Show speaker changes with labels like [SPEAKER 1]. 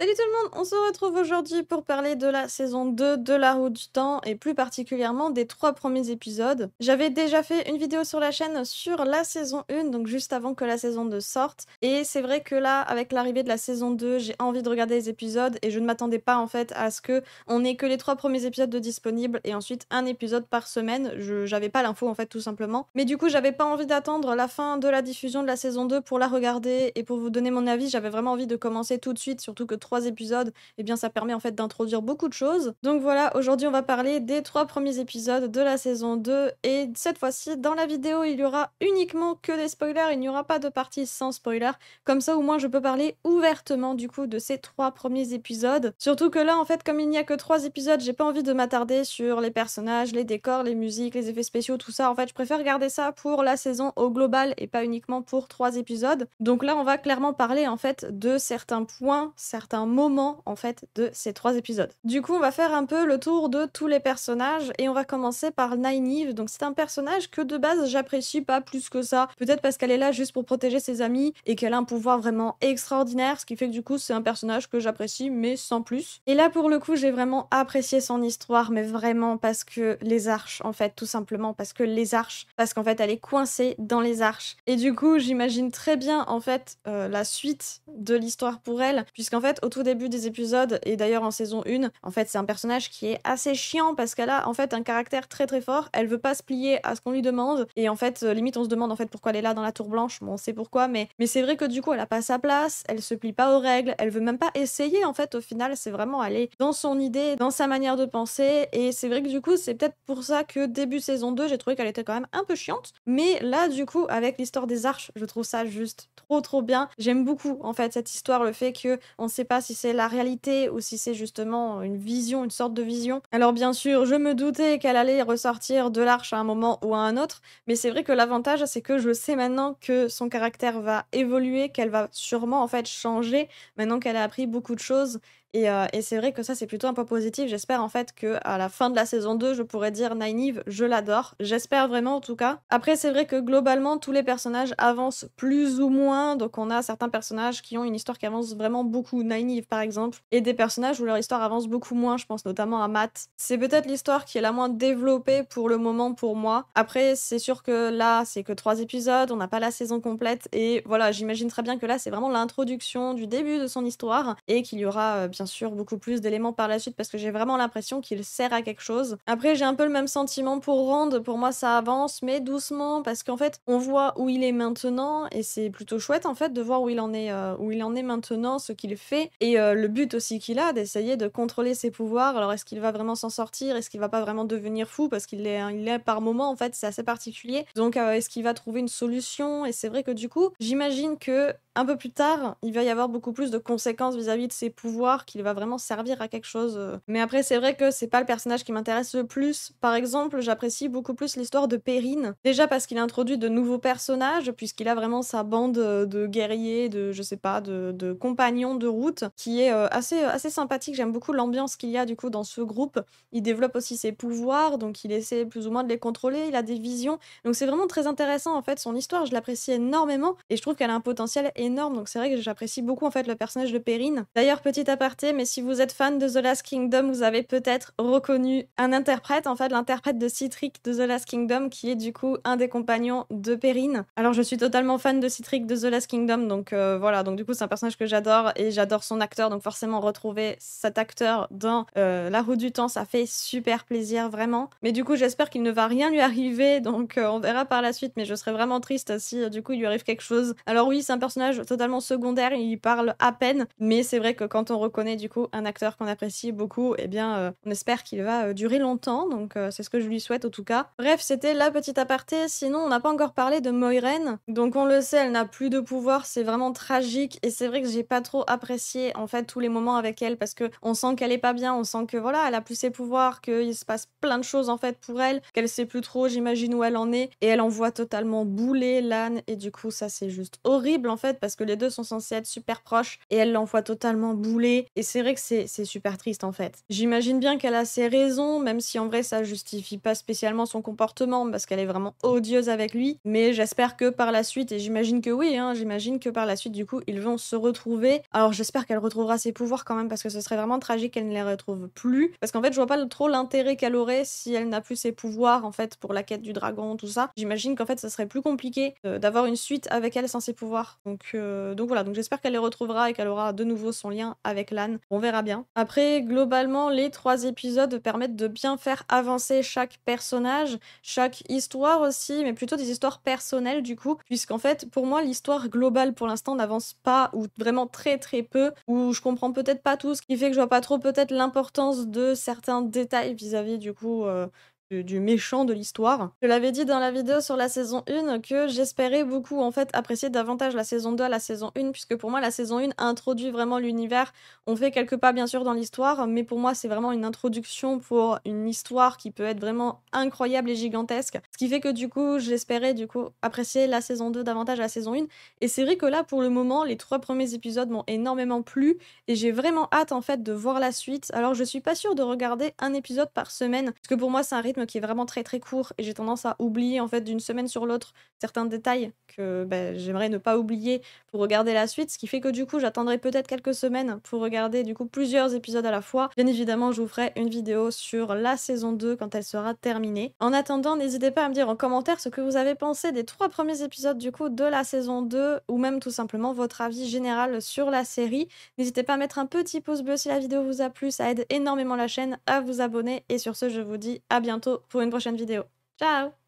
[SPEAKER 1] Salut tout le monde, on se retrouve aujourd'hui pour parler de la saison 2 de La Roue du Temps et plus particulièrement des 3 premiers épisodes. J'avais déjà fait une vidéo sur la chaîne sur la saison 1, donc juste avant que la saison 2 sorte. Et c'est vrai que là, avec l'arrivée de la saison 2, j'ai envie de regarder les épisodes et je ne m'attendais pas en fait à ce que on ait que les 3 premiers épisodes de disponibles et ensuite un épisode par semaine. J'avais pas l'info en fait tout simplement. Mais du coup, j'avais pas envie d'attendre la fin de la diffusion de la saison 2 pour la regarder et pour vous donner mon avis. J'avais vraiment envie de commencer tout de suite, surtout que 3 épisodes, eh bien ça permet en fait d'introduire beaucoup de choses. Donc voilà, aujourd'hui on va parler des 3 premiers épisodes de la saison 2 et cette fois-ci dans la vidéo il y aura uniquement que des spoilers, il n'y aura pas de partie sans spoiler. Comme ça au moins je peux parler ouvertement du coup de ces 3 premiers épisodes. Surtout que là en fait comme il n'y a que 3 épisodes, j'ai pas envie de m'attarder sur les personnages, les décors, les musiques, les effets spéciaux, tout ça. En fait je préfère garder ça pour la saison au global et pas uniquement pour 3 épisodes. Donc là on va clairement parler en fait de certains points, certains moments en fait de ces 3 épisodes. Du coup, on va faire un peu le tour de tous les personnages et on va commencer par Nynaeve. Donc c'est un personnage que de base j'apprécie pas plus que ça. Peut-être parce qu'elle est là juste pour protéger ses amis et qu'elle a un pouvoir vraiment extraordinaire, ce qui fait que du coup c'est un personnage que j'apprécie mais sans plus. Et là pour le coup, j'ai vraiment apprécié son histoire, mais vraiment parce que les arches en fait, tout simplement parce que les arches, parce qu'en fait elle est coincée dans les arches. Et du coup, j'imagine très bien en fait la suite de l'histoire pour elle, puisqu'en fait au tout début des épisodes, et d'ailleurs en saison 1, en fait c'est un personnage qui est assez chiant parce qu'elle a en fait un caractère très très fort, elle veut pas se plier à ce qu'on lui demande, et en fait limite on se demande en fait pourquoi elle est là dans la tour blanche, bon on sait pourquoi, mais c'est vrai que du coup elle a pas sa place, elle se plie pas aux règles, elle veut même pas essayer en fait au final, c'est vraiment aller dans son idée, dans sa manière de penser, et c'est vrai que du coup c'est peut-être pour ça que début saison 2 j'ai trouvé qu'elle était quand même un peu chiante, mais là du coup avec l'histoire des arches, je trouve ça juste trop bien, j'aime beaucoup en fait cette histoire, le fait que on sait pas si c'est la réalité ou si c'est justement une vision, une sorte de vision. Alors bien sûr, je me doutais qu'elle allait ressortir de l'arche à un moment ou à un autre, mais c'est vrai que l'avantage, c'est que je sais maintenant que son caractère va évoluer, qu'elle va sûrement en fait changer, maintenant qu'elle a appris beaucoup de choses. Et c'est vrai que ça, c'est plutôt un point positif. J'espère en fait que à la fin de la saison 2, je pourrais dire Nynaeve, je l'adore. J'espère vraiment en tout cas. Après, c'est vrai que globalement, tous les personnages avancent plus ou moins. Donc on a certains personnages qui ont une histoire qui avance vraiment beaucoup. Nynaeve par exemple. Et des personnages où leur histoire avance beaucoup moins. Je pense notamment à Matt. C'est peut-être l'histoire qui est la moins développée pour le moment pour moi. Après, c'est sûr que là, c'est que 3 épisodes. On n'a pas la saison complète. Et voilà, j'imagine très bien que là, c'est vraiment l'introduction du début de son histoire. Et qu'il y aura bien sûr beaucoup plus d'éléments par la suite parce que j'ai vraiment l'impression qu'il sert à quelque chose. Après, j'ai un peu le même sentiment pour Rand, pour moi ça avance, mais doucement, parce qu'en fait, on voit où il est maintenant, et c'est plutôt chouette en fait de voir où il en est maintenant, ce qu'il fait, et le but aussi qu'il a d'essayer de contrôler ses pouvoirs. Alors est-ce qu'il va vraiment s'en sortir? Est-ce qu'il va pas vraiment devenir fou? Parce il est par moment, en fait, c'est assez particulier. Donc est-ce qu'il va trouver une solution? Et c'est vrai que du coup, j'imagine que un peu plus tard, il va y avoir beaucoup plus de conséquences vis-à-vis de ses pouvoirs, qu'il va vraiment servir à quelque chose. Mais après, c'est vrai que c'est pas le personnage qui m'intéresse le plus. Par exemple, j'apprécie beaucoup plus l'histoire de Perrine. Déjà parce qu'il introduit de nouveaux personnages, puisqu'il a vraiment sa bande de guerriers, de, je sais pas, de compagnons de route, qui est assez sympathique. J'aime beaucoup l'ambiance qu'il y a du coup dans ce groupe. Il développe aussi ses pouvoirs, donc il essaie plus ou moins de les contrôler, il a des visions. Donc c'est vraiment très intéressant en fait, son histoire, je l'apprécie énormément, et je trouve qu'elle a un potentiel énorme, donc c'est vrai que j'apprécie beaucoup en fait le personnage de Perrine. D'ailleurs, petit aparté, mais si vous êtes fan de The Last Kingdom, vous avez peut-être reconnu un interprète, en fait l'interprète de Cithric de The Last Kingdom, qui est du coup un des compagnons de Perrine. Alors je suis totalement fan de Cithric de The Last Kingdom, donc voilà, donc du coup c'est un personnage que j'adore, et j'adore son acteur, donc forcément retrouver cet acteur dans La Roue du Temps, ça fait super plaisir, vraiment. Mais du coup j'espère qu'il ne va rien lui arriver, donc on verra par la suite, mais je serais vraiment triste si du coup il lui arrive quelque chose. Alors oui, c'est un personnage totalement secondaire, il parle à peine, mais c'est vrai que quand on reconnaît du coup un acteur qu'on apprécie beaucoup, eh bien on espère qu'il va durer longtemps, donc c'est ce que je lui souhaite en tout cas. Bref, c'était la petite aparté, sinon on n'a pas encore parlé de Moiraine, donc on le sait, elle n'a plus de pouvoir, c'est vraiment tragique, et c'est vrai que j'ai pas trop apprécié en fait tous les moments avec elle, parce que on sent qu'elle est pas bien, on sent que voilà, elle a plus ses pouvoirs, qu'il se passe plein de choses en fait pour elle, qu'elle sait plus trop, j'imagine où elle en est, et elle envoie totalement bouler Lan, et du coup ça c'est juste horrible en fait, parce que les deux sont censés être super proches et elle l'envoie totalement bouler. Et c'est vrai que c'est super triste en fait. J'imagine bien qu'elle a ses raisons, même si en vrai ça justifie pas spécialement son comportement parce qu'elle est vraiment odieuse avec lui. Mais j'espère que par la suite, et j'imagine que oui, hein, j'imagine que par la suite du coup ils vont se retrouver. Alors j'espère qu'elle retrouvera ses pouvoirs quand même parce que ce serait vraiment tragique qu'elle ne les retrouve plus. Parce qu'en fait je vois pas trop l'intérêt qu'elle aurait si elle n'a plus ses pouvoirs en fait pour la quête du dragon, tout ça. J'imagine qu'en fait ça serait plus compliqué d'avoir une suite avec elle sans ses pouvoirs. Donc voilà, donc j'espère qu'elle les retrouvera et qu'elle aura de nouveau son lien avec Lan. On verra bien. Après, globalement, les 3 épisodes permettent de bien faire avancer chaque personnage, chaque histoire aussi, mais plutôt des histoires personnelles du coup, puisqu'en fait, pour moi, l'histoire globale pour l'instant n'avance pas, ou vraiment très très peu, ou je comprends peut-être pas tout, ce qui fait que je vois pas trop peut-être l'importance de certains détails vis-à-vis du coup du méchant de l'histoire. Je l'avais dit dans la vidéo sur la saison 1 que j'espérais beaucoup en fait apprécier davantage la saison 2 à la saison 1, puisque pour moi la saison 1 introduit vraiment l'univers. On fait quelques pas bien sûr dans l'histoire, mais pour moi c'est vraiment une introduction pour une histoire qui peut être vraiment incroyable et gigantesque. Ce qui fait que du coup j'espérais du coup apprécier la saison 2 davantage à la saison 1. Et c'est vrai que là pour le moment les 3 premiers épisodes m'ont énormément plu et j'ai vraiment hâte en fait de voir la suite. Alors je suis pas sûre de regarder un épisode par semaine, parce que pour moi c'est un rythme qui est vraiment très très court et j'ai tendance à oublier en fait d'une semaine sur l'autre certains détails que j'aimerais ne pas oublier pour regarder la suite, ce qui fait que du coup j'attendrai peut-être quelques semaines pour regarder du coup plusieurs épisodes à la fois. Bien évidemment je vous ferai une vidéo sur la saison 2 quand elle sera terminée. En attendant, n'hésitez pas à me dire en commentaire ce que vous avez pensé des 3 premiers épisodes du coup de la saison 2, ou même tout simplement votre avis général sur la série. N'hésitez pas à mettre un petit pouce bleu si la vidéo vous a plu, ça aide énormément la chaîne à vous abonner, et sur ce je vous dis à bientôt pour une prochaine vidéo. Ciao!